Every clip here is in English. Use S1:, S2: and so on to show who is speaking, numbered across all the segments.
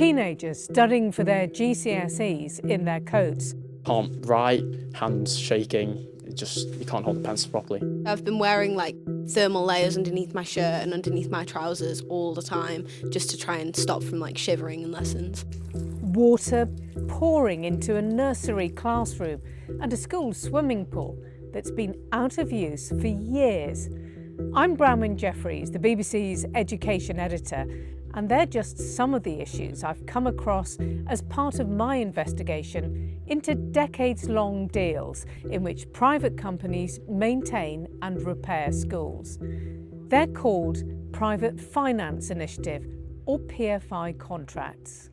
S1: Teenagers studying for their GCSEs in their coats.
S2: Can't write, hands shaking, you can't hold the pencil properly.
S3: I've been wearing like thermal layers underneath my shirt and underneath my trousers all the time just to try and stop from like shivering in lessons.
S1: Water pouring into a nursery classroom and a school swimming pool that's been out of use for years. I'm Branwen Jeffreys, the BBC's Education Editor, and they're just some of the issues I've come across as part of my investigation into decades-long deals in which private companies maintain and repair schools. They're called Private Finance Initiative, or PFI contracts.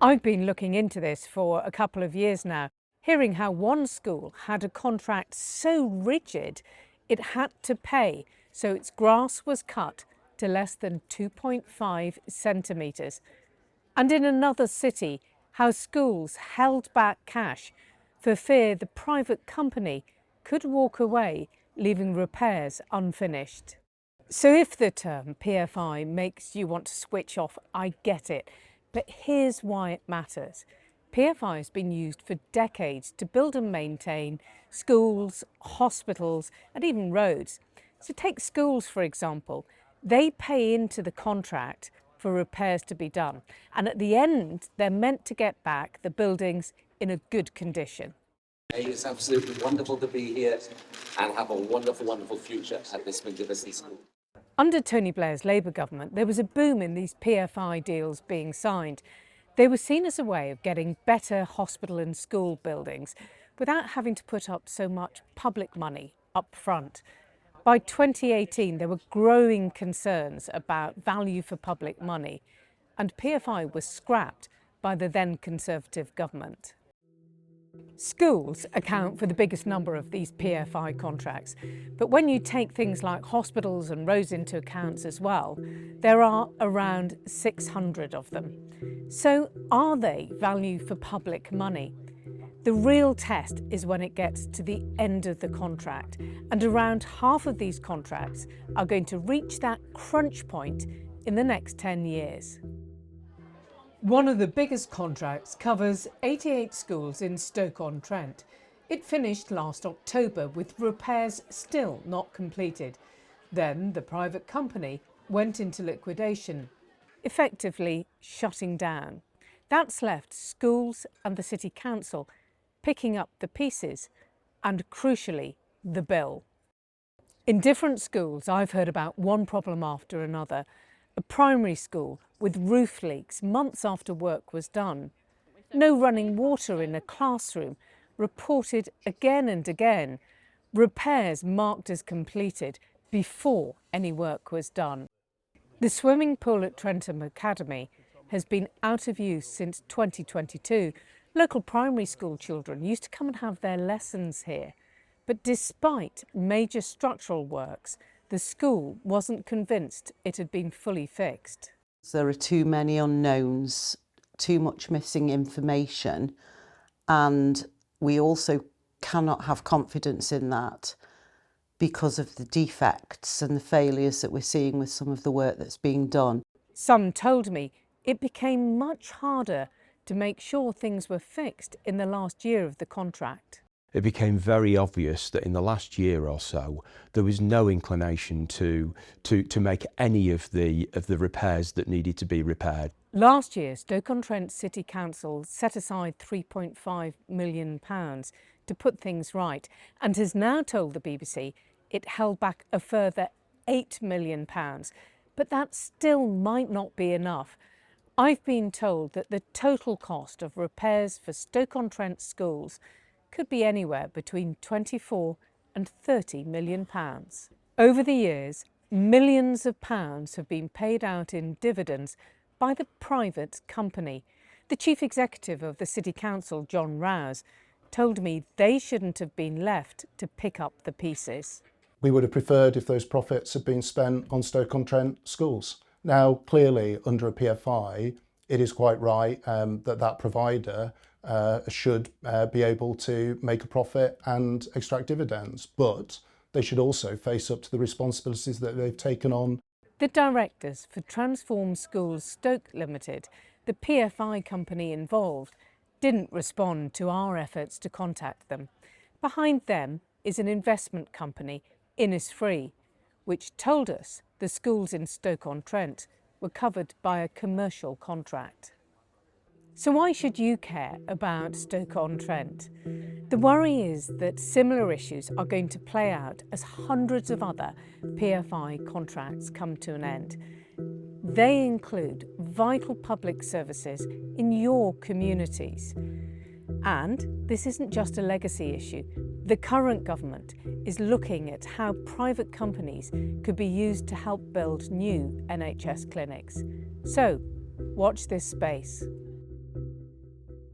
S1: I've been looking into this for a couple of years now, hearing how one school had a contract so rigid it had to pay so its grass was cut to less than 2.5 centimetres. And in another city, how schools held back cash for fear the private company could walk away, leaving repairs unfinished. So if the term PFI makes you want to switch off, I get it. But here's why it matters. PFI has been used for decades to build and maintain schools, hospitals, and even roads. So take schools, for example. They pay into the contract for repairs to be done, and at the end they're meant to get back the buildings in a good condition.
S4: It's absolutely wonderful to be here and have a wonderful, wonderful future at this magnificent school.
S1: Under Tony Blair's Labour government, there was a boom in these PFI deals being signed. They were seen as a way of getting better hospital and school buildings without having to put up so much public money up front. By 2018, there were growing concerns about value for public money, and PFI was scrapped by the then Conservative government. Schools account for the biggest number of these PFI contracts, but when you take things like hospitals and roads into account as well, there are around 600 of them. So are they value for public money? The real test is when it gets to the end of the contract, and around half of these contracts are going to reach that crunch point in the next 10 years. One of the biggest contracts covers 88 schools in Stoke-on-Trent. It finished last October with repairs still not completed. Then the private company went into liquidation, effectively shutting down. That's left schools and the city council picking up the pieces and, crucially, the bill. In different schools, I've heard about one problem after another. A primary school with roof leaks months after work was done. No running water in a classroom, reported again and again. Repairs marked as completed before any work was done. The swimming pool at Trentham Academy has been out of use since 2022. Local primary school children used to come and have their lessons here. But despite major structural works, the school wasn't convinced it had been fully fixed.
S5: There are too many unknowns, too much missing information, and we also cannot have confidence in that because of the defects and the failures that we're seeing with some of the work that's being done.
S1: Some told me it became much harder to make sure things were fixed in the last year of the contract.
S6: It became very obvious that in the last year or so there was no inclination to make any of the repairs that needed to be repaired.
S1: Last year, Stoke-on-Trent City Council set aside £3.5 million to put things right, and has now told the BBC it held back a further £8 million. But that still might not be enough. I've been told that the total cost of repairs for Stoke-on-Trent schools could be anywhere between 24 and 30 million pounds. Over the years, millions of pounds have been paid out in dividends by the private company. The chief executive of the City Council, John Rouse, told me they shouldn't have been left to pick up the pieces.
S7: We would have preferred if those profits had been spent on Stoke-on-Trent schools. Now, clearly, under a PFI, it is quite right that provider should be able to make a profit and extract dividends, but they should also face up to the responsibilities that they've taken on.
S1: The directors for Transform Schools Stoke Limited the PFI company involved didn't respond to our efforts to contact them. Behind them is an investment company, Innisfree, which told us the schools in Stoke-on-Trent were covered by a commercial contract. So why should you care about Stoke-on-Trent? The worry is that similar issues are going to play out as hundreds of other PFI contracts come to an end. They include vital public services in your communities. And this isn't just a legacy issue. The current government is looking at how private companies could be used to help build new NHS clinics. So, watch this space.